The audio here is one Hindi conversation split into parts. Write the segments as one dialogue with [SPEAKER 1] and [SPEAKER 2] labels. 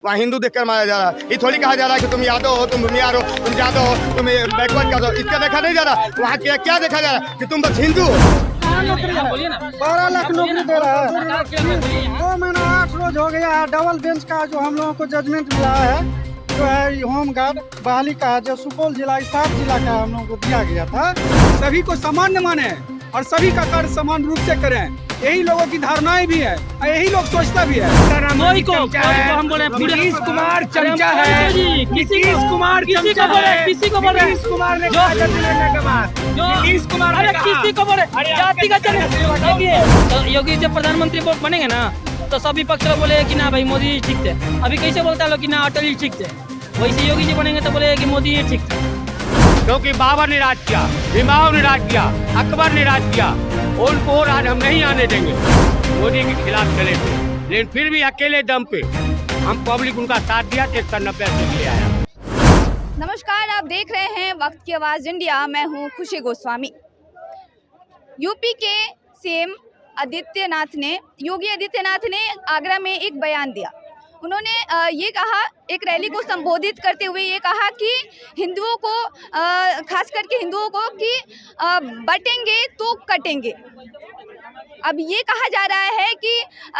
[SPEAKER 1] वहाँ हिंदू देखकर मारा जा रहा है। ये थोड़ी कहा जा रहा है कि तुम यादव हो, तुम भूमियार हो, तुम यादव हो, तुम बैकवर्ड का हो। इसका देखा नहीं जा रहा। वहाँ क्या देखा जा रहा है कि तुम बस हिंदू हो।
[SPEAKER 2] 12 लाख नौकरी दे रहा है। 2 महीना 8 रोज हो गया है। डबल बेंच का जो हम लोगों को जजमेंट मिला है, जो है होम गार्ड बहाली का, जो सुपौल जिला 7 जिला का हम लोगों को दिया गया था।
[SPEAKER 3] सभी को सामान्य माने और सभी का कार्य समान रूप से करें, यही लोगों की धारणाएं भी है और यही लोग सोचता भी है।
[SPEAKER 4] हम बोले
[SPEAKER 3] नीतीश कुमार चमचा है, नीतीश कुमार
[SPEAKER 4] किसी को बोले
[SPEAKER 3] नीतीश कुमार ने नीतीश कुमार ने
[SPEAKER 4] किसी को बोले जाति का तो योगी जब प्रधानमंत्री बनेंगे ना तो सभी पक्ष लोग बोले कि ना भाई मोदी जी ठीक थे। अभी कैसे बोलता है लोग कि ना अटल जी ठीक थे, वैसे योगी जी बनेंगे तो बोले कि मोदी जी ठीक थे।
[SPEAKER 5] क्योंकि बाबर ने राज किया, हुमायूं ने राज किया, अकबर ने राज किया, उनको राज हम नहीं आने देंगे। मोदी के खिलाफ चले थे, लेकिन फिर भी अकेले दम पे हम पब्लिक उनका साथ दिया, 190 सीट ले आया।
[SPEAKER 6] नमस्कार, आप देख रहे हैं वक्त की आवाज़ इंडिया। मैं हूं खुशी गोस्वामी। यूपी के सीएम योगी आदित्यनाथ ने आगरा में एक बयान दिया। उन्होंने ये कहा, एक रैली को संबोधित करते हुए ये कहा कि हिंदुओं को, खास करके हिंदुओं को, कि बटेंगे तो कटेंगे। अब ये कहा जा रहा है कि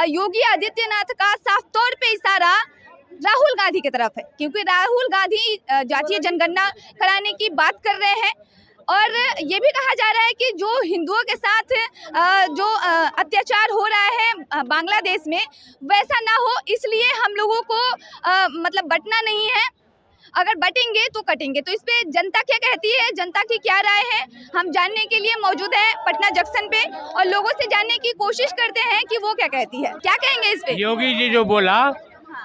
[SPEAKER 6] योगी आदित्यनाथ का साफ तौर पे इशारा राहुल गांधी की तरफ है, क्योंकि राहुल गांधी जातीय जनगणना कराने की बात कर रहे हैं। और ये भी कहा जा रहा है कि जो हिंदुओं के साथ जो अत्याचार हो रहा है बांग्लादेश में, वैसा ना हो, इसलिए हम लोगों को मतलब बटना नहीं है, अगर बटेंगे तो कटेंगे। तो इस पे जनता क्या कहती है, जनता की क्या राय है, हम जानने के लिए मौजूद है पटना जंक्शन पे और लोगों से जानने की कोशिश करते हैं कि वो क्या कहती है। क्या कहेंगे इस पे?
[SPEAKER 5] योगी जी जो बोला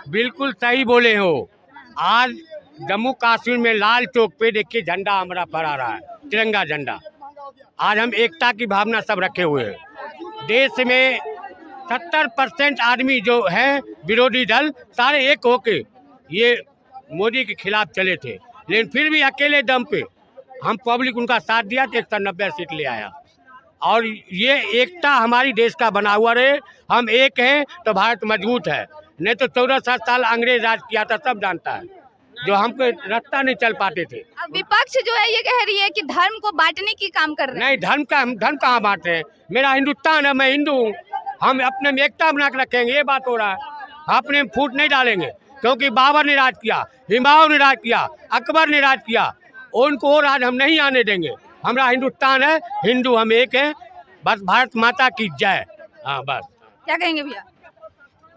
[SPEAKER 5] बिल्कुल सही बोले हो। आज जम्मू कश्मीर में लाल चौक पे देखिए झंडा हमारा फहरा रहा है, तिरंगा झंडा। आज हम एकता की भावना सब रखे हुए हैं। देश में 70% आदमी जो है विरोधी दल, सारे एक होके ये मोदी के खिलाफ चले थे, लेकिन फिर भी अकेले दम पे हम पब्लिक उनका साथ दिया, 190 सीट ले आया। और ये एकता हमारी देश का बना हुआ रहे। हम एक हैं तो भारत मजबूत है, नहीं तो 14 साल अंग्रेज राज किया था, सब जानता है, जो हमको रास्ता नहीं चल पाते थे।
[SPEAKER 6] अब विपक्ष जो है ये कह रही है कि धर्म को बांटने की काम कर रहे हैं।
[SPEAKER 5] नहीं, धर्म कहाँ बांट रहे हैं? मेरा हिंदुस्तान है, मैं हिंदू हूँ, हम अपने में एकता बना के रखेंगे, ये बात हो रहा है। अपने में फूट नहीं डालेंगे, क्योंकि बाबर ने राज किया, हुमायूं ने राज किया, अकबर ने राज किया, उनको राज हम नहीं आने देंगे। हमारा हिंदुस्तान है, हिंदू हम एक हैं, बस भारत माता की जय। हाँ बस।
[SPEAKER 6] क्या कहेंगे भैया?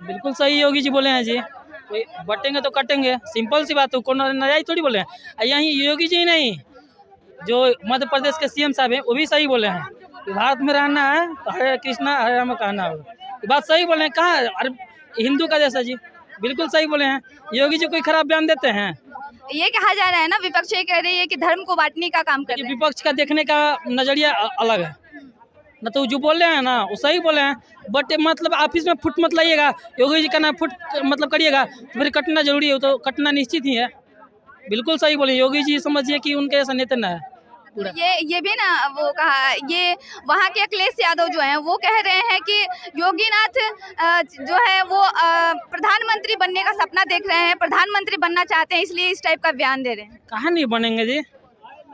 [SPEAKER 4] बिल्कुल सही योगी जी बोले हैं जी, बटेंगे तो कटेंगे, सिंपल सी बात है, कौन नाजायज थोड़ी बोले हैं। यहीं योगी जी नहीं, जो मध्य प्रदेश के सीएम साहब हैं वो भी सही बोले हैं कि भारत में रहना है तो हरे कृष्णा हरे राम कहना होगा। ये बात सही बोले हैं। कहाँ, अरे हिंदू का देश है जी, बिल्कुल सही बोले हैं। योगी जी कोई खराब बयान देते हैं?
[SPEAKER 6] ये कहा जा रहा है ना, विपक्ष ये कह रही है कि धर्म को बांटने का काम कर रहे हैं।
[SPEAKER 4] विपक्ष का देखने का नजरिया अलग है ना, तो जो बोल रहे हैं ना वो सही बोले हैं, बट मतलब ऑफिस में फुट मत लाइएगा। योगी जी का ना फुट मतलब करिएगा तो फिर कटना जरूरी है, तो कटना निश्चित ही है। बिल्कुल सही बोले योगी जी, समझिए कि उनके ऐसा नेता ना है।
[SPEAKER 6] ये भी ना वो कहा, ये वहाँ के अखिलेश यादव जो हैं वो कह रहे हैं कि योगीनाथ जो है वो प्रधानमंत्री बनने का सपना देख रहे हैं, प्रधानमंत्री बनना चाहते हैं, इसलिए इस टाइप का बयान दे रहे हैं।
[SPEAKER 4] कहाँ नहीं बनेंगे जी,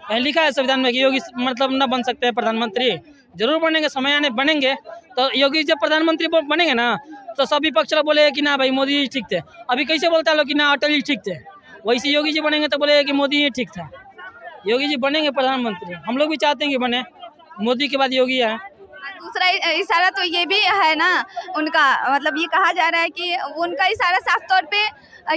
[SPEAKER 4] कहीं लिखा है संविधान में कि योगी मतलब न बन सकते हैं प्रधानमंत्री? जरूर बनेंगे, समय आने बनेंगे। तो योगी जब प्रधानमंत्री बनेंगे ना तो सभी पक्ष लोग बोले कि ना भाई मोदी जी ठीक थे। अभी कैसे बोलता है लोग कि ना अटल जी ठीक थे, वैसे योगी जी बनेंगे तो बोले कि मोदी जी ठीक था। योगी जी बनेंगे प्रधानमंत्री, हम लोग भी चाहते हैं कि बने, मोदी के बाद योगी है।
[SPEAKER 6] दूसरा इशारा तो ये भी है ना उनका, मतलब ये कहा जा रहा है कि उनका इशारा साफ तौर पे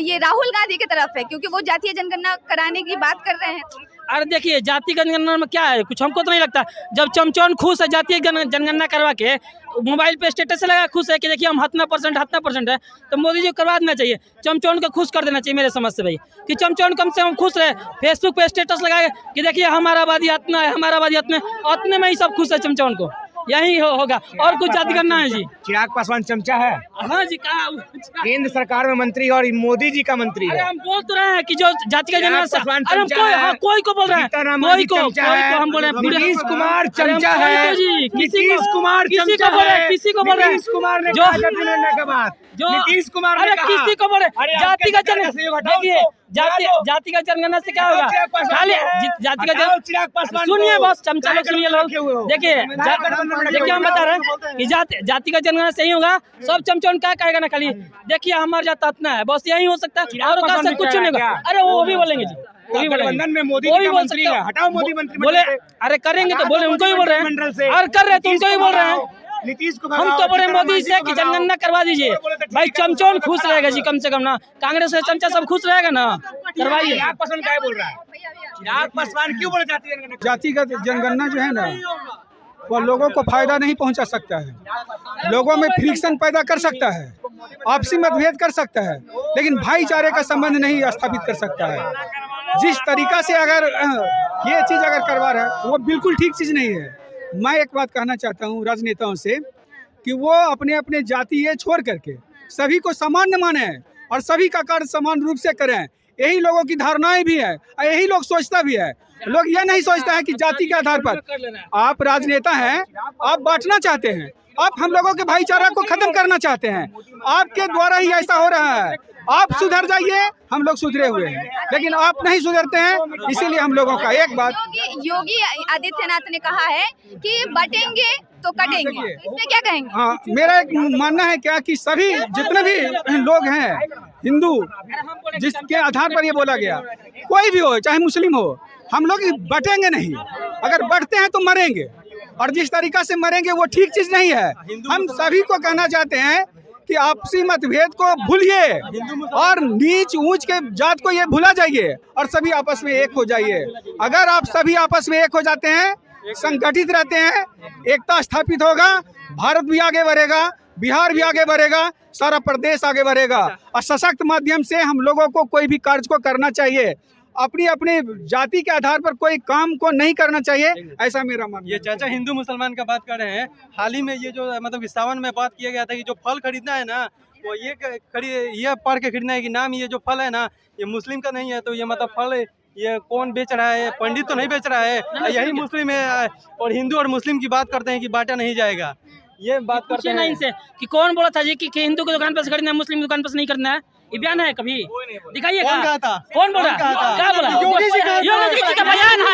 [SPEAKER 6] ये राहुल गांधी की तरफ है, क्योंकि वो जातीय जनगणना कराने की बात कर रहे हैं।
[SPEAKER 4] अरे देखिए, जातीय जनगणना में क्या है, कुछ हमको तो नहीं लगता। जब चमचौन खुश है जातीय जनगणना करवा के, मोबाइल पे स्टेटस लगा खुश है कि देखिए हम 70% है, तो मोदी जी को करवा देना चाहिए। चमचौन को खुश कर देना चाहिए मेरे समझ से भाई, कि चमचौन कम से कम खुश रहे। फेसबुक पे स्टेटस लगाए कि देखिए हमारा आबादी इतना है, हमारा आबादी इतने में ही सब खुश है चमचौन को। यही होगा और कुछ जाति करना है जी।
[SPEAKER 7] चिराग पासवान चमचा है,
[SPEAKER 4] हाँ जी कहा
[SPEAKER 7] केंद्र सरकार में मंत्री और मोदी जी का मंत्री
[SPEAKER 4] अरे
[SPEAKER 7] है।
[SPEAKER 4] हम बोल तो रहे हैं कि जो जाति का जनगणना
[SPEAKER 7] पासवान
[SPEAKER 4] अरे हम
[SPEAKER 7] चमचा
[SPEAKER 4] कोई
[SPEAKER 7] है,
[SPEAKER 4] हाँ, कोई को बोल रहे हैं,
[SPEAKER 7] सीताराम
[SPEAKER 4] कोई को
[SPEAKER 7] चमचा है,
[SPEAKER 4] हम बोल रहे हैं पूरे
[SPEAKER 7] नीतीश कुमार
[SPEAKER 4] अरे हम
[SPEAKER 7] चमचा
[SPEAKER 4] कोई
[SPEAKER 7] है,
[SPEAKER 4] को जी,
[SPEAKER 7] नीतीश कुमार
[SPEAKER 4] किसी
[SPEAKER 7] चमचा
[SPEAKER 4] को बोल रहे हैं,
[SPEAKER 7] है,
[SPEAKER 4] किसी को बोल रहे हैं
[SPEAKER 7] नीतीश कुमार ने
[SPEAKER 4] जो
[SPEAKER 7] कहा जनगणना के बाद,
[SPEAKER 4] जो
[SPEAKER 7] नीतीश कुमार ने
[SPEAKER 4] अरे
[SPEAKER 7] कहा।
[SPEAKER 4] किसी को बोले
[SPEAKER 7] अरे
[SPEAKER 4] जाति का
[SPEAKER 7] आपके
[SPEAKER 4] जनगणना
[SPEAKER 7] से हटाओ
[SPEAKER 4] देखिए
[SPEAKER 7] तो,
[SPEAKER 4] जाति का जनगणना से क्या होगा
[SPEAKER 7] चिराग पासवान
[SPEAKER 4] खाली
[SPEAKER 7] है,
[SPEAKER 4] जाति का
[SPEAKER 7] हटाओ चिराग पासवान
[SPEAKER 4] सुनिए
[SPEAKER 7] को।
[SPEAKER 4] बस चमचा लोग सुनिए लोग
[SPEAKER 7] रखे हुए हो।
[SPEAKER 4] देखिए देखिए हम बता रहे हैं कि जाति का जनगणना सही होगा सब चमचौन क्या कहेगा ना खाली देखिए हमारे जात इतना है बस यही हो सकता है और का कुछ नहीं होगा। अरे वो भी बोलेंगे जी वो भी बोलेंगे
[SPEAKER 7] गठबंधन में मोदी
[SPEAKER 4] वो
[SPEAKER 7] जी
[SPEAKER 4] भी
[SPEAKER 7] का
[SPEAKER 4] बोल
[SPEAKER 7] मंत्री
[SPEAKER 4] सकते
[SPEAKER 7] है,
[SPEAKER 4] हो।
[SPEAKER 7] हटाओ मोदी मंत्रिमंडल
[SPEAKER 4] बोले
[SPEAKER 7] से।
[SPEAKER 4] अरे करेंगे तो बोले उनको भी बोल रहे
[SPEAKER 7] मंत्रिमंडल से।
[SPEAKER 4] हैं और कर रहे हैं तो उनको भी बोल रहे हैं
[SPEAKER 7] नीतीश को
[SPEAKER 4] हम
[SPEAKER 7] भगाओ,
[SPEAKER 4] तो बोले
[SPEAKER 7] सीताराम
[SPEAKER 4] मोदी
[SPEAKER 7] जी
[SPEAKER 4] से
[SPEAKER 7] को
[SPEAKER 4] कि
[SPEAKER 7] भगाओ।
[SPEAKER 4] जनगणना करवा दीजिए भाई चमचौन खुश रहेगा जी कम से कम ना कांग्रेस का चमचा सब खुश रहेगा ना करवाइए।
[SPEAKER 7] चिराग पासवान क्या बोल रहा है? चिराग पासवान क्यों बोले जाती है?
[SPEAKER 3] जातिगत जनगणना जो है ना वह लोगों को फायदा नहीं पहुंचा सकता है, लोगों में फ्रिक्शन पैदा कर सकता है, आपसी मतभेद कर सकता है, लेकिन भाईचारे का संबंध नहीं स्थापित कर सकता है। जिस तरीका से अगर ये चीज़ अगर करवा रहा है वो बिल्कुल ठीक चीज़ नहीं है। मैं एक बात कहना चाहता हूँ राजनेताओं से कि वो अपने अपने जाति ये छोड़ करके सभी को सामान्य माने और सभी का कार्य समान रूप से करें। यही लोगों की धारणाएं भी है और यही लोग सोचता भी है। लोग यह नहीं सोचता है कि जाति के आधार पर आप राजनेता हैं, आप बांटना चाहते हैं, आप हम लोगों के भाईचारा को खत्म करना चाहते हैं, आपके द्वारा ही ऐसा हो रहा है। आप सुधर जाइए, हम लोग सुधरे हुए हैं, लेकिन आप नहीं सुधरते हैं, इसीलिए हम लोगों का एक बात
[SPEAKER 6] योगी आदित्यनाथ ने कहा है कि बटेंगे तो कटेंगे, इसमें क्या कहेंगे?
[SPEAKER 3] हाँ, मेरा एक मानना है क्या कि सभी जितने भी लोग हैं हिंदू जिसके आधार पर ये बोला गया, कोई भी हो चाहे मुस्लिम हो, हम लोग बटेंगे नहीं। अगर बढ़ते हैं तो मरेंगे और जिस तरीका से मरेंगे वो ठीक चीज नहीं है। हम सभी को कहना चाहते हैं कि आपसी मतभेद को भूलिए और नीच ऊंच के जात को ये भुला जाइए और सभी आपस में एक हो जाइए। अगर आप सभी आपस में एक हो जाते हैं, संगठित रहते हैं, एकता स्थापित होगा, भारत भी आगे बढ़ेगा, बिहार भी आगे बढ़ेगा, सारा प्रदेश आगे बढ़ेगा। और सशक्त माध्यम से हम लोगों को कोई भी कार्य को करना चाहिए, अपनी अपनी जाति के आधार पर कोई काम को नहीं करना चाहिए, ऐसा मेरा मानना है।
[SPEAKER 8] ये चाचा हिंदू मुसलमान का बात कर रहे हैं। हाल ही में ये जो मतलब कि सावन में बात किया गया था कि जो फल खरीदना है ना वो ये पढ़ के खरीदना है कि नाम ये जो फल है ना ये मुस्लिम का नहीं है, तो ये मतलब फल ये कौन बेच रहा है? पंडित तो नहीं बेच रहा है, यही मुस्लिम है। और हिंदू और मुस्लिम की बात करते हैं कि बांटा नहीं जाएगा, ये बात करते
[SPEAKER 4] ना
[SPEAKER 8] हैं।
[SPEAKER 4] इनसे कि कौन बोला था जी कि हिंदू की दुकान पर से खरीदना है मुस्लिम की दुकान पर से नहीं करना है? ये बयान है कभी दिखाइए?
[SPEAKER 8] कौन कहा था?
[SPEAKER 4] कौन बोला? क्या बोला? योगी जी का बयान है,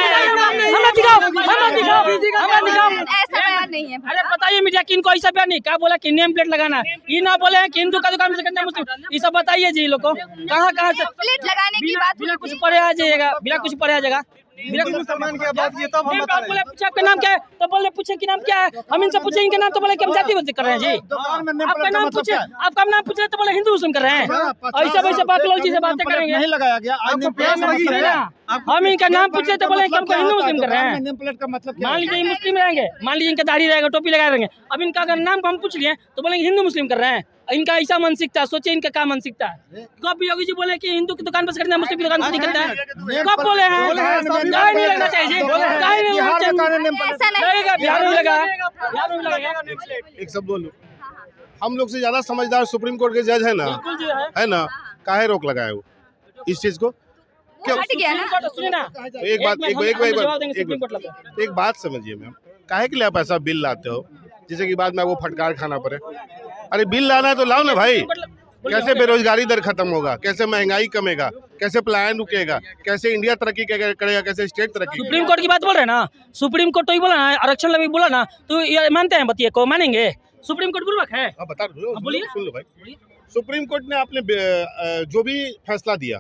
[SPEAKER 4] हमें दिखाओ, हमें दिखाओ, हमें दिखाओ।
[SPEAKER 6] ऐसा बयान नहीं है।
[SPEAKER 4] अरे बताइए मीडिया कि इनको ऐसा बयान नहीं, क्या बोला कि नेम प्लेट लगाना है? ये ना बोले हैं कि हिंदू का दुकान से करना है मुस्लिम, ये सब बताइए जी लोग को कहाँ से
[SPEAKER 6] प्लेट लगाने की बात
[SPEAKER 4] बिना कुछ पढ़े आ जाएगा, बिना कुछ पढ़े आ जाएगा।
[SPEAKER 8] हिंदू मुसलमान की बात ये तब हम बता रहे
[SPEAKER 4] बोले पूछे आपका नाम क्या है तो बोले पूछे कि नाम क्या है, हम इनसे पूछे इनके नाम तो बोले कि हम जाति कर रहे हैं जी। आपका नाम पूछे, आपका नाम पूछ रहे तो बोले हिंदू मुस्लिम कर रहे हैं। ऐसे वैसे बाकलोल जी से बातें करेंगे
[SPEAKER 1] नहीं लगाया गया।
[SPEAKER 4] हम इनका नाम पूछे तो बोले कि हमको हिंदू मुस्लिम कर रहे हैं।
[SPEAKER 1] नेम प्लेट का मतलब क्या
[SPEAKER 4] मान लीजिए ये मुस्लिम रहेंगे, मान लीजिए इनका दाढ़ी रहेगा, टोपी लगाए रहेंगे, अब इनका अगर नाम हम पूछ लिए तो बोलेंगे हिंदू मुस्लिम कर रहे हैं। इनका ऐसा मानसिकता है, सोचिए इनका क्या मानसिकता है। कब योगी जी बोले कि हिंदू की दुकान पर से खरीदना है मुस्लिम की दुकान पर नहीं करना है? कब बोले हैं? काहे नहीं लगना चाहिए? काहे नहीं लगना चाहिए?
[SPEAKER 6] ऐसा नहीं।
[SPEAKER 4] लगेगा, बिहार में लगा, बिहार में लगेगा।
[SPEAKER 9] एक शब्द बोलूं, हम लोग से ज्यादा समझदार सुप्रीम कोर्ट के जज है ना,
[SPEAKER 4] बिल्कुल जी
[SPEAKER 9] है ना? काहे रोक लगाए वो इस चीज को?
[SPEAKER 6] वो हट गया ना।
[SPEAKER 4] सुनिए ना,
[SPEAKER 9] तो एक बात समझिए मैम, काहे के लिए आप ऐसा बिल लाते हो जिससे कि बाद में वो फटकार खाना पड़े? अरे बिल लाना है तो लाओ ना भाई। कैसे बेरोजगारी दर खत्म होगा, कैसे महंगाई कमेगा, कैसे पलायन रुकेगा, कैसे इंडिया तरक्की करेगा, कैसे स्टेट तरक्की?
[SPEAKER 4] सुप्रीम कोर्ट की बात बोल रहे हैं ना, सुप्रीम कोर्ट तो ही बोला ना, आरक्षण लगी बोला ना, तो ये मानते हैं बतिए को मानेंगे? सुप्रीम कोर्ट पूर्वक है।
[SPEAKER 9] हाँ बता दो,
[SPEAKER 4] बोलिए।
[SPEAKER 9] सुन लो भाई। सुप्रीम कोर्ट ने आपने जो भी फैसला दिया,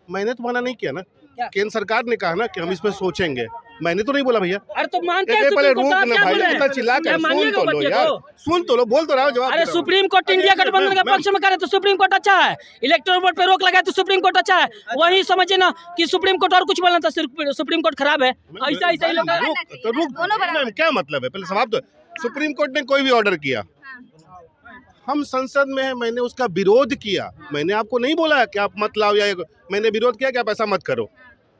[SPEAKER 9] मैंने तो मना नहीं किया ना, केंद्र सरकार ने कहा ना कि हम इस पे सोचेंगे, मैंने तो नहीं बोला भैया।
[SPEAKER 4] अरे तो मानते हैं
[SPEAKER 9] पहले
[SPEAKER 4] सुप्रीम
[SPEAKER 9] रुक
[SPEAKER 4] कोर्ट,
[SPEAKER 9] ना
[SPEAKER 4] क्या
[SPEAKER 9] भाई,
[SPEAKER 4] बोले?
[SPEAKER 9] इतना चिल्ला कर सुन तो लो यार, सुन तो लो, बोल तो रहा हूँ, जवाब
[SPEAKER 4] अरे
[SPEAKER 9] दे रहा हूँ।
[SPEAKER 4] सुप्रीम कोर्ट इंडिया गठबंधन के पक्ष में करे तो सुप्रीम कोर्ट अच्छा है, इलेक्टोरल बोर्ड पे रोक लगाए तो सुप्रीम कोर्ट अच्छा है। वही समझिए ना कि सुप्रीम कोर्ट और कुछ बोलना था, सुप्रीम कोर्ट खराब है। ऐसा ऐसा ही लोग
[SPEAKER 9] रुक, क्या मतलब है? पहले सवाल तो, सुप्रीम कोर्ट ने कोई भी ऑर्डर किया, हम संसद में है, मैंने उसका विरोध किया, मैंने आपको नहीं बोला कि आप मत लाओ, या मैंने विरोध किया कि आप ऐसा मत करो।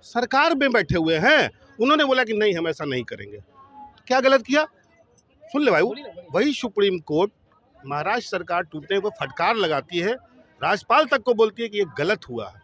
[SPEAKER 9] सरकार में बैठे हुए हैं, उन्होंने बोला कि नहीं हम ऐसा नहीं करेंगे, क्या गलत किया? सुन ले भाई, वही सुप्रीम कोर्ट महाराष्ट्र सरकार टूटने को फटकार लगाती है, राज्यपाल तक को बोलती है कि ये गलत हुआ है।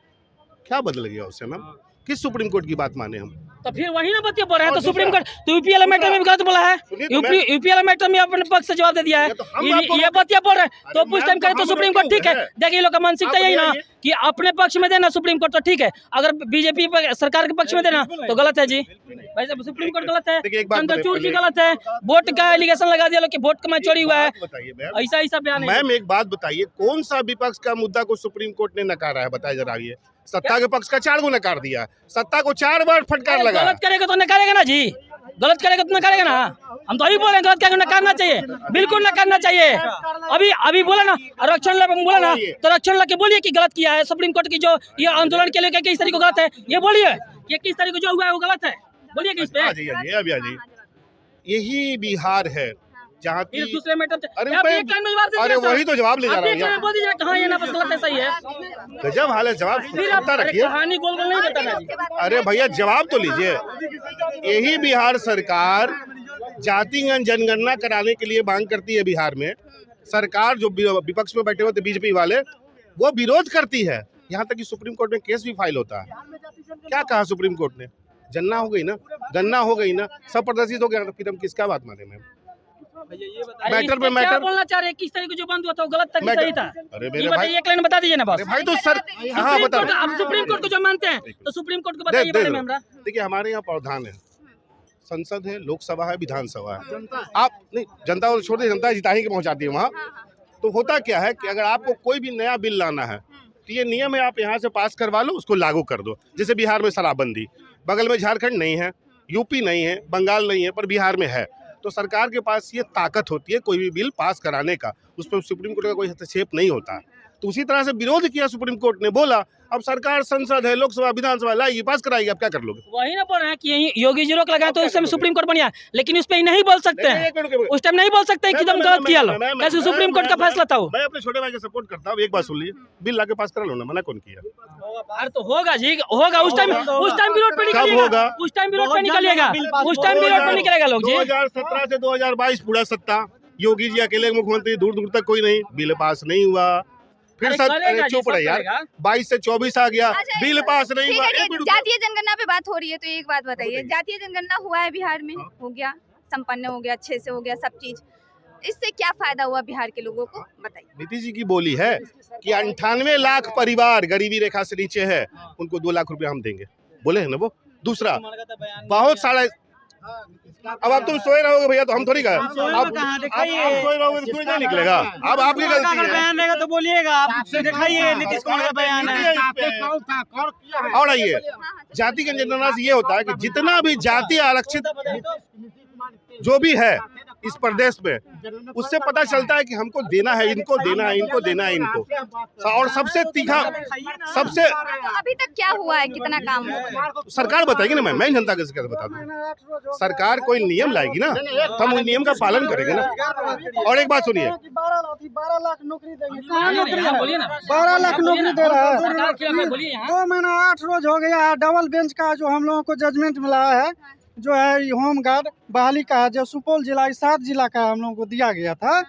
[SPEAKER 9] क्या बदल गया उससे मैम? किस सुप्रीम कोर्ट की बात माने हम?
[SPEAKER 4] तो फिर वही ना बतिया बोल रहे हैं। तो सुप्रीम कोर्ट तो यूपीएल मैटर में भी गलत बोला है, यूपीएल मैटर में अपने पक्ष से जवाब दे दिया है। ये बतिया बोल रहे हैं तो कुछ टाइम करे तो सुप्रीम कोर्ट ठीक है। देखिए लोग का मानसिकता यही ना कि अपने पक्ष में देना सुप्रीम कोर्ट तो ठीक है, अगर बीजेपी सरकार के पक्ष में देना तो गलत है जी। भाई साहब सुप्रीम कोर्ट गलत है, चंद्रचूड़ जी गलत है, वोट का एलिगेशन लगा दिया लोग कि वोट का चोरी हुआ है, ऐसा बयान है।
[SPEAKER 9] मैम एक बात बताइए, कौन सा विपक्ष का मुद्दा को सुप्रीम कोर्ट ने नकारा है? बताइए जरा। ये सत्ता के पक्ष का 4 गो नकार दिया, सत्ता को 4 बार फटकार लगा।
[SPEAKER 4] गलत करेगा तो नकारेगा ना जी, गलत करेगा तो नकारेगा ना। हम तो अभी बोल रहे हैं गलत करेगा नकारना चाहिए, बिल्कुल नकारना चाहिए। अभी बोला ना आरक्षण बोला ना, तो आरक्षण ला के बोलिए कि गलत किया है। सुप्रीम कोर्ट की जो ये आंदोलन के लिए किस तारीख को गलत है ये बोलिए, ये किस तारीख को जो हुआ है वो गलत है, बोलिए किस पे।
[SPEAKER 9] अभी यही बिहार है जहाँ की
[SPEAKER 4] दूसरे मैटर।
[SPEAKER 9] अरे वही तो जवाब ले जा रहा हूँ।
[SPEAKER 4] बोल दीजिए कहाँ ये ना बस गलत है सही है।
[SPEAKER 9] गजब हाल है, जवाब रखिए।
[SPEAKER 4] कहानी गोल गोल नहीं बताना जी।
[SPEAKER 9] अरे भैया जवाब तो लीजिए। यही बिहार सरकार जातिगत जनगणना कराने के लिए मांग करती है। बिहार में सरकार जो विपक्ष में बैठे हुए थे बीजेपी वाले, वो विरोध करती है। यहाँ तक कि सुप्रीम कोर्ट में केस भी फाइल होता है। क्या कहा सुप्रीम कोर्ट ने? जनना हो गई ना, गन्ना हो गई ना, सब प्रदर्शित हो गया, फिर हम किसका बात माने मैम? मैटर पे मैटर
[SPEAKER 4] बोलना चाह रहे हैं किस तरीके जो बंद हुआ था वो गलत था कि सही था?
[SPEAKER 9] अरे मेरे भाई
[SPEAKER 4] एक लाइन बता दीजिए ना बस।
[SPEAKER 9] भाई तो सर हाँ बता।
[SPEAKER 4] आप सुप्रीम कोर्ट को जो मानते हैं तो सुप्रीम कोर्ट को बताइए बारे में हमरा।
[SPEAKER 9] देखिए हमारे यहाँ प्रावधान है, संसद है, लोकसभा है, विधानसभा है। आप नहीं जनता को छोड़ दे, जनता जिता ही के पहुँचाती है वहाँ। तो होता क्या है कि अगर आपको कोई भी नया बिल लाना है तो ये नियम है, आप यहाँ से पास करवा लो, उसको लागू कर दो। जैसे बिहार में शराबबंदी, बगल में झारखंड नहीं है, यूपी नहीं है, बंगाल नहीं है, पर बिहार में है। तो सरकार के पास ये ताकत होती है कोई भी बिल पास कराने का, उस पर सुप्रीम कोर्ट का कोई हस्तक्षेप नहीं होता। तो उसी तरह से विरोध किया सुप्रीम कोर्ट ने, बोला अब सरकार संसद है, लोकसभा विधानसभा लाएगी, पास कराएगी, आप क्या कर लोगे?
[SPEAKER 4] वही ना बोल रहे हैं कि यही योगी जी रोक लगाए तो उस समय सुप्रीम कोर्ट बनिया, लेकिन उस पर नहीं बोल सकते हैं, उस टाइम नहीं बोल सकते कि तुम गलत किया लो, कैसे सुप्रीम कोर्ट का फैसला था वो।
[SPEAKER 9] मैं अपने छोटे भाई का सपोर्ट करता हूँ। एक बात सुन लीजिए, बिल लाके पास करा लो ना, मना कौन किया?
[SPEAKER 4] अरे तो होगा जी, होगा उस टाइम भी रोड पे
[SPEAKER 9] कब होगा?
[SPEAKER 4] उस टाइम भी रोड पे निकलिएगा, उस टाइम भी रोड पे निकलेगा लोग जी।
[SPEAKER 9] 2017 से 2022 पूरा सत्ता योगी जी अकेले मुख्यमंत्री, दूर दूर तक कोई नहीं, बिल पास नहीं हुआ। फिर अरे चुप रहे यार, 22 से 24 आ गया, बिल पास नहीं हुआ।
[SPEAKER 6] जातीय जनगणना पे बात हो रही है तो एक बात बताइए, जातीय जनगणना हुआ है बिहार में, हो गया, संपन्न हो गया, अच्छे से हो गया सब चीज, इससे क्या फायदा हुआ बिहार के लोगों को बताइए?
[SPEAKER 9] नीतीश जी की बोली है कि 98 लाख परिवार गरीबी रेखा से नीचे है, उनको 2 लाख रुपया हम देंगे, बोले है ना वो। दूसरा बहुत सारा, अब आप तुम सोए रहोगे भैया तो हम थोड़ी गए, आप सोए रहोगे तो सूर्य नहीं निकलेगा। अब आपकी गलती है,
[SPEAKER 8] बयान रहेगा तो बोलिएगा, आप दिखाइए नीतीश कुमार का बयान है।
[SPEAKER 9] और आइए, जाति जनगणना से ये होता है कि जितना भी जाति आरक्षित जो भी है इस प्रदेश में, उससे पता चलता है कि हमको देना है, इनको देना है, इनको देना है, इनको। और सबसे तीखा, सबसे
[SPEAKER 6] अभी तक क्या हुआ है, कितना काम हुआ?
[SPEAKER 9] सरकार बताएगी ना, मैं जनता कैसे बता दूं? सरकार कोई नियम लाएगी ना, तो हम उस नियम का पालन करेंगे ना। और एक बात सुनिए,
[SPEAKER 2] 12 लाख नौकरी देंगे, कहाँ
[SPEAKER 4] हाँ,
[SPEAKER 2] नौकरी
[SPEAKER 4] हाँ,
[SPEAKER 2] है?
[SPEAKER 4] बोलिए ना।
[SPEAKER 2] 12 लाख नौकरी दे रहा है।
[SPEAKER 4] सरकार के खिलाफ बोलिए यहाँ।
[SPEAKER 2] 2 महीना 8 रोज हो गया है। डबल बेंच का जो हम लोगों को जजमेंट मिला है, जो है होम गार्ड बहाली का, जो सुपौल जिला 7 जिला का हम लोगं को दिया गया था,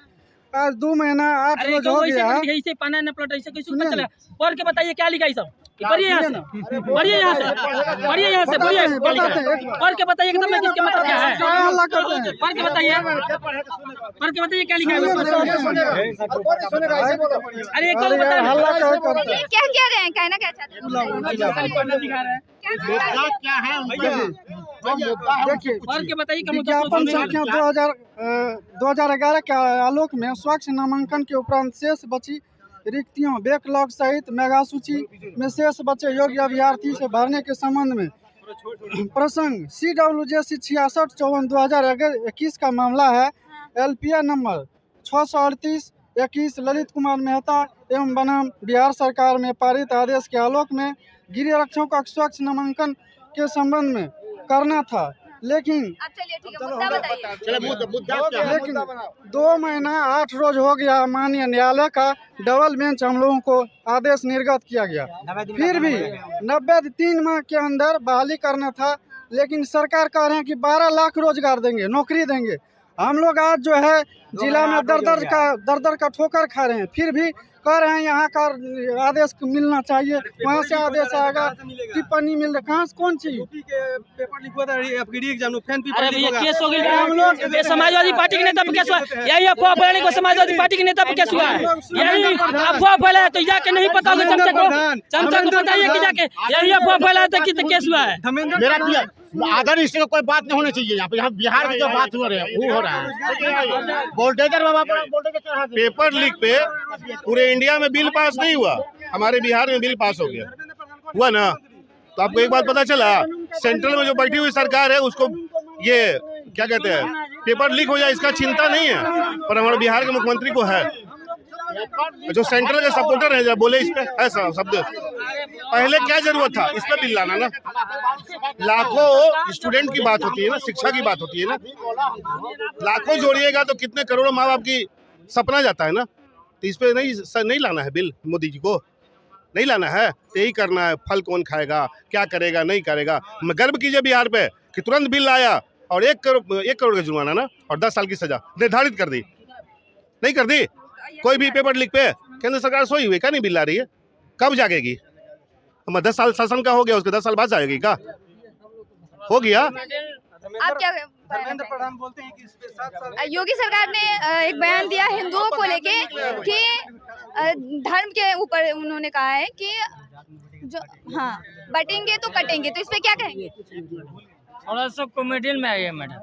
[SPEAKER 2] आज 2 महीना 8 रोज हो गया है।
[SPEAKER 4] ऐसे पाना न प्लॉट ऐसे कैसे पता चला? पढ़ के बताइए क्या लिखा है सब, पढ़िए यहाँ से, पढ़िए यहाँ से, पढ़िए यहाँ से, बोलिए पढ़ के बताइए कि मैं किसके मतलब क्या है, पढ़ के बताइए, पढ़ के बताइए क्या लिखा है। अरे एक तो बताइए
[SPEAKER 6] क्या कह रहे हैं, कहना क्या चाहते हैं?
[SPEAKER 2] देखिए,
[SPEAKER 4] पढ़ के बताइए कि
[SPEAKER 2] विज्ञापन संख्या 2011 के आलोक में स्वच्छ नामांकन के उपरांत शेष बची रिक्तियों बैकलॉग सहित मेगा सूची में शेष बचे योग्य अभ्यर्थी से भरने के संबंध में प्रसंग CWJC 66/54/2021 का मामला है। LPA नंबर 638/21 ललित कुमार मेहता एवं बनाम बिहार सरकार में पारित आदेश के आलोक में गिरिरक्षकों का स्वच्छ नामांकन के संबंध में करना था, लेकिन
[SPEAKER 6] अब चलिए ठीक है, मुद्दा बताइए।
[SPEAKER 2] लेकिन 2 महीना 8 रोज हो गया, माननीय न्यायालय का डबल बेंच हम लोगों को आदेश निर्गत किया गया। फिर भी 93 माह के अंदर बहाली करना था, लेकिन सरकार कह रहे हैं कि 12 लाख रोजगार देंगे, नौकरी देंगे। हम लोग आज जो है जिला में दर दर का ठोकर खा रहे हैं, फिर भी कह रहे हैं यहाँ का आदेश मिलना चाहिए, वहाँ से आदेश आएगा, टिप्पणी मिल रहा, कहाँ से कौन चीज?
[SPEAKER 8] पेपर लीक हुआ था, एफडी एग्जाम फैन
[SPEAKER 4] अरे भैया केस हो गया,
[SPEAKER 2] हम लोग
[SPEAKER 4] ये समाजवादी पार्टी के नेता पे केस हुआ, यही अफवाह फैलाने को समाजवादी पार्टी के नेता पे केस हुआ है, यही अफवाह फैलाया तो जाके नहीं पता होगा जनता को बताइए कि जाके यही अफवाह फैलाया था कि केस हुआ है।
[SPEAKER 8] धर्मेंद्र
[SPEAKER 1] अदर स्टेट का कोई बात नहीं होनी चाहिए यहाँ पे, यहाँ बिहार में जो बात हो रही है वो हो रहा है। वोल्टेजर बाबा
[SPEAKER 9] पेपर लीक पे पूरे इंडिया में बिल पास नहीं हुआ, हमारे बिहार में बिल पास हो गया, हुआ ना? तो आपको एक बात पता चला, सेंट्रल में जो बैठी हुई सरकार है उसको ये क्या कहते हैं, पेपर लीक हो जाए इसका चिंता नहीं है, पर हमारे बिहार के मुख्यमंत्री को है। जो सेंट्रल के सपोर्टर है जब बोले इस पे ऐसा शब्द, पहले क्या जरूरत था इस पे बिल लाना ना? लाखों स्टूडेंट की बात होती है ना, शिक्षा की बात होती है ना, लाखों जोड़िएगा तो कितने करोड़ों माँ बाप की सपना जाता है ना। तो इस पे नहीं लाना है बिल, मोदी जी को नहीं लाना है, तो यही करना है। फल कौन खाएगा, क्या करेगा, नहीं करेगा। गर्व कीजिए बिहार पे कि तुरंत बिल लाया और 1 करोड़ का जुर्माना ना और 10 साल की सजा निर्धारित कर दी, नहीं कर दी। कोई भी पेपर लीक पे केंद्र सरकार सोई हुई, क्या नहीं बिल ला रही है? कब जागेगी? 10 साल शासन का हो गया, उसके 10 साल बाद जाएगी का? हो गया।
[SPEAKER 6] आप क्या
[SPEAKER 8] धर्मेंद्र प्रधान बोलते हैं कि इस पे 7 साल
[SPEAKER 6] योगी सरकार ने एक बयान दिया हिंदुओं को लेके कि धर्म के ऊपर उन्होंने कहा है कि जो हाँ बटेंगे तो कटेंगे, तो इस पे क्या कहेंगे?
[SPEAKER 4] थोड़ा सा कॉमेडियन में आइए मैडम,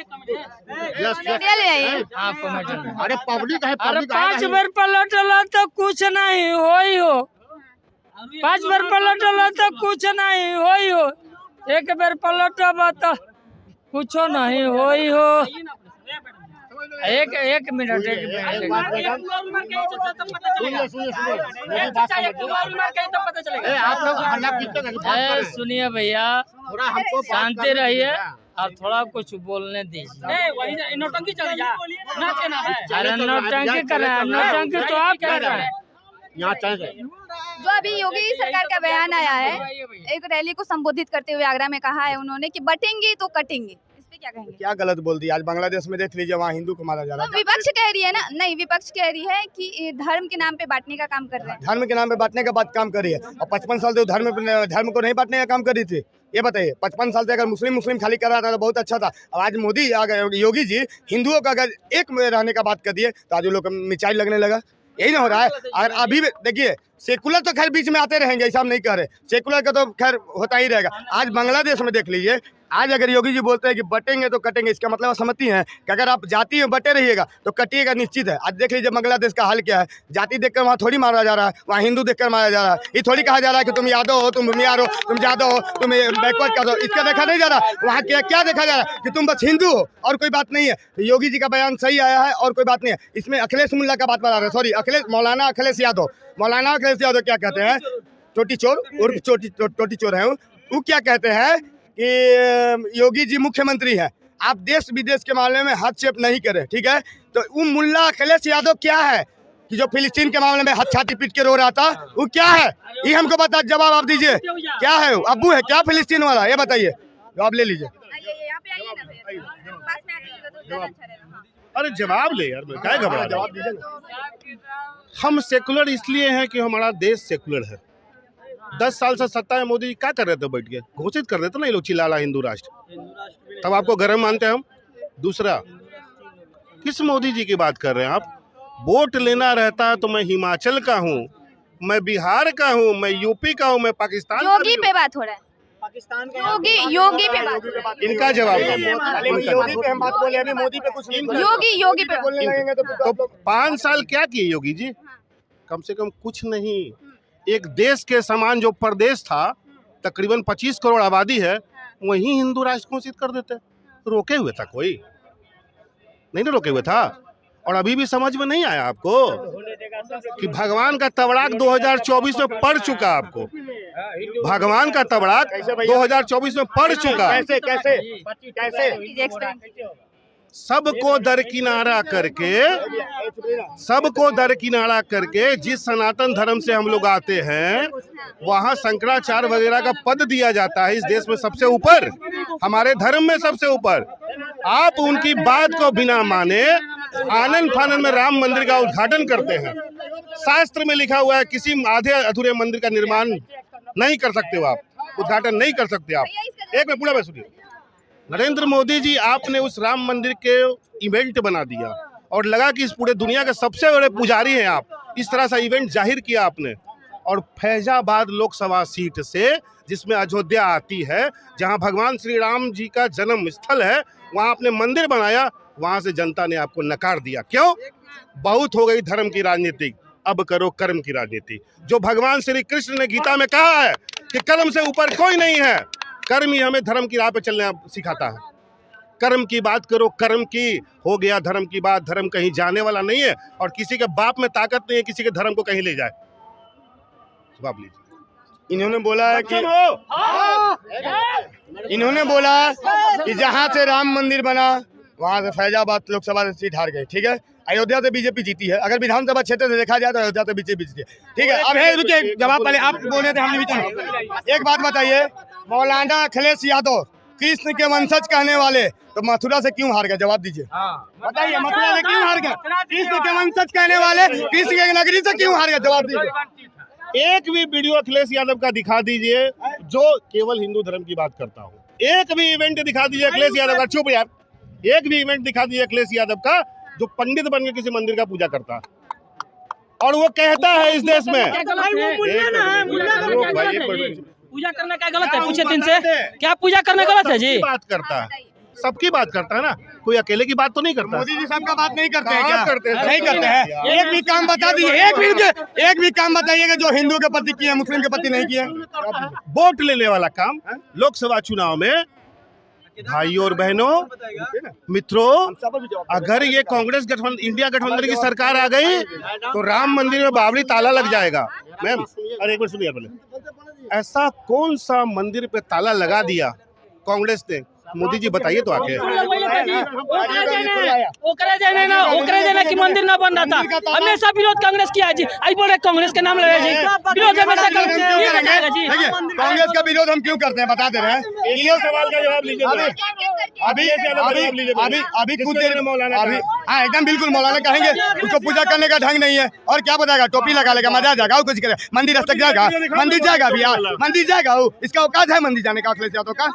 [SPEAKER 6] कॉमेडियन में आइए।
[SPEAKER 4] हाँ कॉमेडियन में।
[SPEAKER 1] अरे पब्लिक है,
[SPEAKER 4] अरे 5 बार पलटला तो कुछ नहीं होई हो, 5 बार पलटला तो कुछ नहीं होई हो, 1 बार पलटबा तो कुछ नहीं होई हो। एक मिनट सुनिए भैया, शांति रहिए और थोड़ा कुछ बोलने दीजिए। नौटंकी चल रही है, अरे नौटंकी कर रहे हैं, नौटंकी तो आप कर रहे हैं।
[SPEAKER 6] जो अभी योगी सरकार का बयान आया है, एक रैली को संबोधित करते हुए आगरा में कहा है उन्होंने कि बटेंगे तो कटेंगे, इस पे क्या कहेंगे?
[SPEAKER 1] क्या गलत बोल दिया? आज बांग्लादेश में देख लीजिए, वहाँ हिंदू को मारा जा रहा है।
[SPEAKER 6] विपक्ष कह रही है ना, नहीं विपक्ष कह रही है कि धर्म के नाम पे बांटने का काम कर रहे हैं।
[SPEAKER 1] धर्म के नाम पे बांटने का बात काम करी है, और 55 साल से धर्म को नहीं बांटने का काम करी थी। ये बताइए, 55 साल से अगर मुस्लिम खाली कर रहा था तो बहुत अच्छा था। अब आज मोदी योगी जी हिंदुओं का अगर एक में रहने का बात कर दिए तो आज लोग मिसाइल लगने लगा। यही ना हो रहा है। और अभी देखिए, सेकुलर तो खैर बीच में आते रहेंगे, ऐसा हम नहीं कह रहे, सेकुलर का तो खैर होता ही रहेगा। आज बांग्लादेश में देख लीजिए, आज अगर योगी जी बोलते हैं कि बटेंगे तो कटेंगे, इसका मतलब आप समझती हैं कि अगर आप जाति में बटे रहिएगा तो कटिएगा निश्चित है। आज देख लीजिए बांग्लादेश का हाल क्या है, जाति देखकर वहाँ थोड़ी मारा जा रहा है, वहाँ हिंदू देखकर मारा जा रहा है। ये थोड़ी कहा जा रहा है कि तुम यादव हो, तुम भूमियार हो, तुम यादव हो, तुम बैकवर्ड कर दो, इसका देखा नहीं जा रहा। वहाँ क्या देखा जा रहा है कि तुम बस हिंदू हो और कोई बात नहीं है। योगी जी का बयान सही आया है और कोई बात नहीं है। इसमें अखिलेश मुल्ला का बात बता रहे हैं, सॉरी मौलाना अखिलेश यादव क्या कहते हैं, चोटी चोर उर्फ चोटी चोर है वो क्या कहते हैं कि योगी जी मुख्यमंत्री हैं, आप देश विदेश के मामले में हस्तक्षेप नहीं करें, ठीक है। तो वो मुल्ला अखिलेश यादव क्या है कि जो फिलिस्तीन के मामले में हाथ छाती पीट के रो रहा था, वो क्या है? ये हमको बता, जवाब आप दीजिए, क्या है वो? अब्बू है क्या फिलिस्तीन वाला? ये बताइए, जवाब ले लीजिए।
[SPEAKER 9] अरे जवाब ले यार, मैं क्या घबरा रहा हूं? हम सेकुलर इसलिए हैं कि हमारा देश सेकुलर है। 10 साल से सत्ता में मोदी जी क्या कर रहे थे? बैठ के घोषित कर देते ना ये लोग, चिल्लाला हिंदू राष्ट्र, तब आपको गर्म मानते हैं हम। दूसरा, किस मोदी जी की बात कर रहे हैं आप? वोट लेना रहता है तो मैं हिमाचल का हूँ, मैं बिहार का हूँ, मैं यूपी का हूँ, मैं पाकिस्तान
[SPEAKER 6] योगी पे बात हो रहा है, योगी पे बात।
[SPEAKER 9] इनका जवाब
[SPEAKER 1] योगी पे हम बात बोले, अभी मोदी पे कुछ नहीं।
[SPEAKER 6] योगी पे
[SPEAKER 1] बोलने लगेंगे तो
[SPEAKER 9] 5 साल क्या किए योगी जी? कम से कम कुछ नहीं। एक देश के समान जो प्रदेश था, तकरीबन 25 करोड़ आबादी है, वहीं हिंदू राष्ट्र घोषित कर देते। रोके हुए था कोई? नहीं ना रोके हुए था। और अभी भी समझ में नहीं आया आपको कि भगवान का तबड़ाक 2024 में पड़ चुका। आपको भगवान का तबड़ाक 2024 में पड़ चुका।
[SPEAKER 6] कैसे
[SPEAKER 9] सबको दरकिनारा करके जिस सनातन धर्म से हम लोग आते हैं, वहाँ शंकराचार्य वगैरह का पद दिया जाता है इस देश में सबसे ऊपर, हमारे धर्म में सबसे ऊपर। आप उनकी बात को बिना माने आनंद फानन में राम मंदिर का उद्घाटन करते हैं। शास्त्र में लिखा हुआ है किसी आधे अधूरे मंदिर का निर्माण नहीं कर सकते हो आप, उद्घाटन नहीं कर सकते आप। एक मिनट पूरा बात सुनिए। नरेंद्र मोदी जी, आपने उस राम मंदिर के इवेंट बना दिया और लगा कि इस पूरे दुनिया के सबसे बड़े पुजारी हैं आप। इस तरह से इवेंट जाहिर किया आपने और फैजाबाद लोकसभा सीट से, जिसमें अयोध्या आती है, जहां भगवान श्री राम जी का जन्म स्थल है, वहां आपने मंदिर बनाया, वहां से जनता ने आपको नकार दिया। क्यों? बहुत हो गई धर्म की राजनीति, अब करो कर्म की राजनीति। जो भगवान श्री कृष्ण ने गीता में कहा है कि कर्म से ऊपर कोई नहीं है, कर्म ही हमें धर्म की राह पे चलना सिखाता है। कर्म की बात करो, कर्म की हो गया धर्म की बात। धर्म कहीं जाने वाला नहीं है और किसी के बाप में ताकत नहीं है किसी के धर्म को कहीं ले जाए। जवाब लीजिए।
[SPEAKER 1] इन्होंने बोला है कि जहां से राम मंदिर बना वहां से फैजाबाद लोकसभा से सीट हार गई। ठीक है, अयोध्या से बीजेपी जीती है। अगर विधानसभा क्षेत्र से देखा जाए तो अयोध्या से बीजेपी जीती है। ठीक है, अब है रुकिए, जवाब पहले आप बोले थे, हमने भी। एक बात बताइए, मौलाना अखिलेश यादव कृष्ण के वंशज कहने वाले तो मथुरा से क्यों हार गए? जवाब दीजिए, बताइए, मथुरा से क्यों हार गए? कृष्ण के वंशज कहने वाले कृष्ण के नगरी से क्यों हार गए? जवाब दीजिए।
[SPEAKER 9] एक भी वीडियो अखिलेश यादव का दिखा दीजिए जो केवल हिंदू धर्म की बात करता हो। एक भी इवेंट दिखा दीजिए अखिलेश यादव का। चुप यार, एक भी इवेंट दिखा दीजिए अखिलेश यादव का जो पंडित बन के किसी मंदिर का पूजा करता और वो कहता है इस देश में
[SPEAKER 4] पूजा करना क्या गलत है? पूछे दिन से क्या पूजा करना गलत है जी?
[SPEAKER 9] बात करता है, सबकी बात करता है ना, कोई अकेले की बात तो नहीं करता।
[SPEAKER 1] मोदी जी सबका बात नहीं करते हैं
[SPEAKER 9] कहाँ
[SPEAKER 1] क्या?
[SPEAKER 9] करते हैं?
[SPEAKER 1] नहीं करते हैं। एक भी काम बता दीजिए, एक भी काम बताइएगा जो हिंदू के प्रति किया, मुस्लिम के प्रति नहीं किया।
[SPEAKER 9] वोट लेने वाला काम लोकसभा चुनाव में। भाइयों और बहनों, मित्रों, अगर ये कांग्रेस गठबंधन, इंडिया गठबंधन की सरकार आ गई तो राम मंदिर में बावड़ी ताला लग जाएगा। मैम, अरे एक मिनट सुनिए पहले, ऐसा कौन सा मंदिर पे ताला लगा दिया कांग्रेस ने? मोदी जी बताइए तो आके।
[SPEAKER 4] की मंदिर ना बन रहा था, हमेशा विरोध कांग्रेस किया जी। आई बोल रहे कांग्रेस के नाम लगे जी, विरोध हमेशा
[SPEAKER 1] कांग्रेस का विरोध हम क्यों करते हैं बता दे रहे हैं।
[SPEAKER 9] ये सवाल का जवाब लीजिए।
[SPEAKER 1] अभी कुछ देर मौलाना, अभी हाँ एकदम बिल्कुल मौलाना कहेंगे उसको पूजा करने का ढंग नहीं है और क्या बताएगा, टोपी लगा लेगा, मजा आ जाएगा, कुछ करेगा, मंदिर तक जाएगा, मंदिर जाएगा भी यार, मंदिर जाएगा, इसका औकात है मंदिर जाने का अखिलेश यादव का?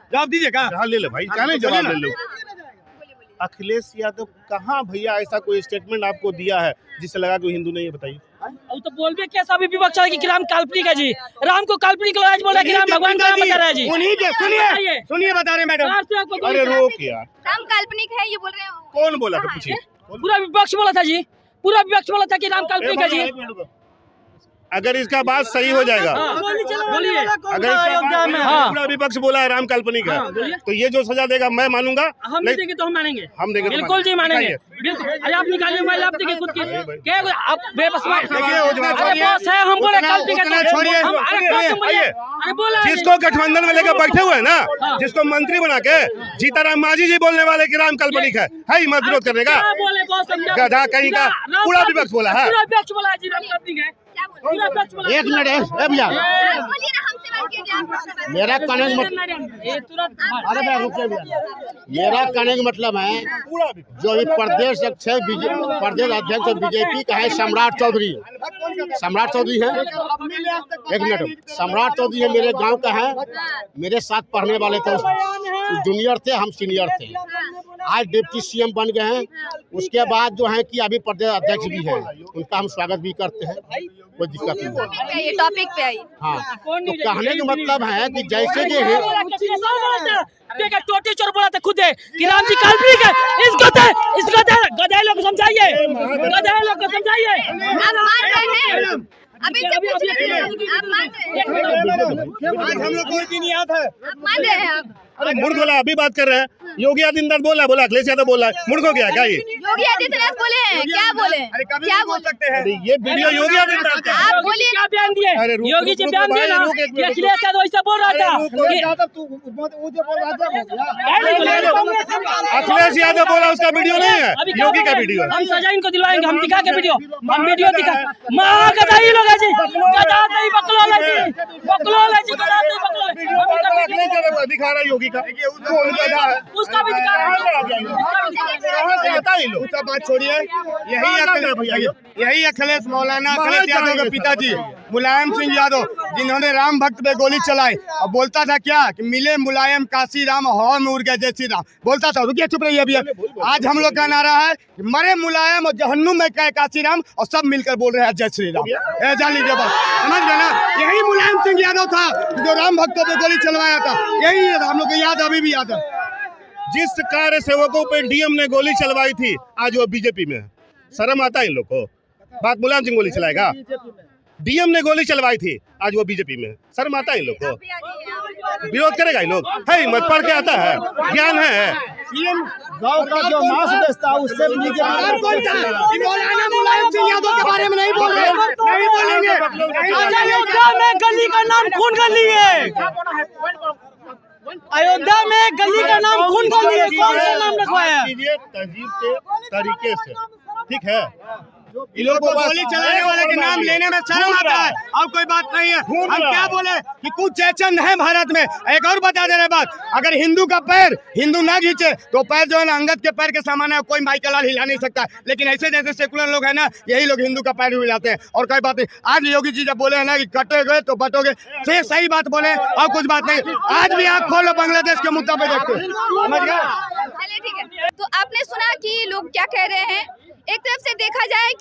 [SPEAKER 1] जवाब दीजिएगा।
[SPEAKER 9] ले ले भाई, क्या नहीं जवाब ले लो। अखिलेश यादव कहाँ भैया ऐसा कोई स्टेटमेंट आपको दिया है जिससे लगा कि हिंदू नहीं है? बताइए।
[SPEAKER 4] तो बोल भी कैसा भी विपक्ष है कि राम काल्पनिक है जी, राम को काल्पनिक लगा बोल रहा है कि राम भगवान का नाम बता रहा है जी।
[SPEAKER 1] सुनिए बता रहे मैडम।
[SPEAKER 9] अरे रोक यार,
[SPEAKER 6] राम काल्पनिक है ये बोल रहे हो?
[SPEAKER 9] कौन बोला था? पूछिए।
[SPEAKER 4] पूरा विपक्ष बोला था जी, पूरा विपक्ष बोला था कि राम काल्पनिक है जी।
[SPEAKER 9] अगर इसका बात सही हो जाएगा,
[SPEAKER 4] बोलिए,
[SPEAKER 9] अगर पूरा विपक्ष बोला है राम काल्पनिक है, तो ये जो सजा देगा मैं मानूंगा।
[SPEAKER 4] हम देंगे तो हम मानेंगे,
[SPEAKER 9] हम देंगे
[SPEAKER 4] बिल्कुल जी मानेंगे, बिल्कुल। अरे आप निकालिए मोबाइल, आप देखिए खुद की क्या आप बेबस है, हम बोले काल्पनिक है,
[SPEAKER 1] छोड़िए।
[SPEAKER 4] अरे बोला
[SPEAKER 9] जिसको गठबंधन में लेकर बैठे हुए हैं ना, जिसको मंत्री बना के जीताराम मांझी जी बोलने वाले कि राम काल्पनिक है ही मत विरोध करने का गधा कहीं का। पूरा विपक्ष बोला है,
[SPEAKER 4] पूरा विपक्ष बोला है जी राम काल्पनिक है।
[SPEAKER 1] एक मिनट भैया, मेरा कहने का मेरा कहने का मतलब है जो ये प्रदेश अध्यक्ष बीजेपी का है सम्राट चौधरी है। एक मिनट, सम्राट चौधरी है, मेरे गांव का है, मेरे साथ पढ़ने वाले थे, जूनियर थे, हम सीनियर थे। आज डिप्टी सीएम बन गए हैं, उसके बाद जो है कि अभी प्रदेश अध्यक्ष भी हैं, उनका हम स्वागत भी करते हैं, कोई दिक्कत नहीं।
[SPEAKER 6] टॉपिक पे आई।
[SPEAKER 1] हाँ, तो कहने का मतलब है कि जैसे कि
[SPEAKER 4] टोटी चोर बोला था खुद है कि राम जी काल्पनिक है, इसको गधे लोग समझाइए, गधे लोग को समझाइए।
[SPEAKER 6] आप मान रहे हैं? अभी आप मान रहे हैं?
[SPEAKER 1] हम लोग कोई भी नहीं आता है।
[SPEAKER 6] आप मान रहे हैं? आप
[SPEAKER 9] अरे मूर्ख बोला, अभी बात कर रहे हैं। योगी आदित्यनाथ बोला अखिलेश यादव बोला है, मूर्ख हो गया क्या ये?
[SPEAKER 6] योगी आदित्यनाथ बोले हैं, क्या बोले? क्या बोल सकते हैं?
[SPEAKER 9] ये वीडियो योगी आदित्यनाथ का।
[SPEAKER 6] आप बोलिए,
[SPEAKER 4] क्या बयान दिए? योगी जी बयान दिए ना कि अखिलेश यादव ऐसा बोल रहा था।
[SPEAKER 9] अखिलेश यादव बोला, उसका वीडियो नहीं है, योगी का वीडियो है।
[SPEAKER 4] हम सजा इनको दिलवाएंगे, हम दिखा के वीडियो, हम वीडियो दिखा। महागदाई लोग है जी, गधा से ही बकलोल है जी, गधा से ही बकलोल है।
[SPEAKER 9] दिखा रहा है योगी का? कौन गधा है?
[SPEAKER 4] उसका भी दिखा रहा है।
[SPEAKER 9] कहाँ से आता है ये लोग?
[SPEAKER 1] उसका बात छोड़िए, यही अखिलेश मौलाना अखिलेश यादव के पिताजी मुलायम सिंह यादव, जिन्होंने राम भक्त पे गोली चलाई और बोलता था क्या कि मिले मुलायम काशी राम, हवा में उड़ गया जय श्री राम, बोलता था। रुकिए, चुप रहिए अभी। आज हम लोग का नारा है कि मरे मुलायम और जहन्नुम में गए काशी राम, और सब मिलकर बोल रहे हैं जय श्री राम। जान लीजिए बात, समझ गए ना? यही मुलायम सिंह यादव था जो राम भक्तों पे गोली चलवाया था, यही हम लोग को याद, अभी भी याद है।
[SPEAKER 9] जिस कार्य सेवकों पे डीएम ने गोली चलवाई थी, आज वो बीजेपी में है। शर्म आता है इन लोग को? बात मुलायम सिंह गोली चलाएगा? डीएम ने गोली चलवाई थी, आज वो बीजेपी में है। शर्म आता है इन लोग को? विरोध करेगा इन लोग? है हिम्मत, पढ़ के आता है, ज्ञान है।
[SPEAKER 2] गाँव का जो मांस बेचता है उससे
[SPEAKER 1] मुलायम सिंह यादव के बारे में नहीं बोल रहे, नहीं बोलेंगे।
[SPEAKER 7] अयोध्या में गली का नाम खून गली है। अयोध्या में गली का नाम खून गली है। कौन सा नाम रखवाया?
[SPEAKER 9] तहजीब से, तरीके से, ठीक है।
[SPEAKER 1] इन लोगों को गोली चलाने वाले के नाम लेने में शर्म आता है, और कोई बात नहीं है। हम क्या बोले कि कुछ जयचंद है भारत में। एक और बता दे रहे बात, अगर हिंदू का पैर हिंदू ना खींचे तो पैर जो है ना अंगद के पैर के समान है, कोई माइकल लाल हिला नहीं सकता। लेकिन ऐसे जैसे सेकुलर लोग हैं ना, यही लोग हिंदू का पैर हिलाते हैं, और कोई बात नहीं। आज योगी जी जब बोले हैं ना कि कटे गए तो बटोगे, से सही बात बोले, और कुछ बात नहीं। आज भी आप खोलो बांग्लादेश के मुद्दा पे देखते, समझ गए?
[SPEAKER 6] चलिए ठीक है। तो आपने सुना कि लोग क्या कह रहे हैं। एक तरफ से देखा जाए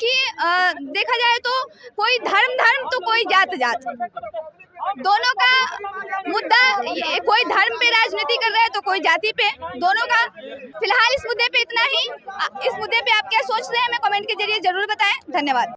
[SPEAKER 6] तो कोई धर्म तो कोई जात, दोनों का मुद्दा, कोई धर्म पे राजनीति कर रहा है तो कोई जाति पे, दोनों का। फिलहाल इस मुद्दे पे इतना ही। इस मुद्दे पे आप क्या सोच रहे हैं हमें कमेंट के जरिए जरूर बताएं। धन्यवाद।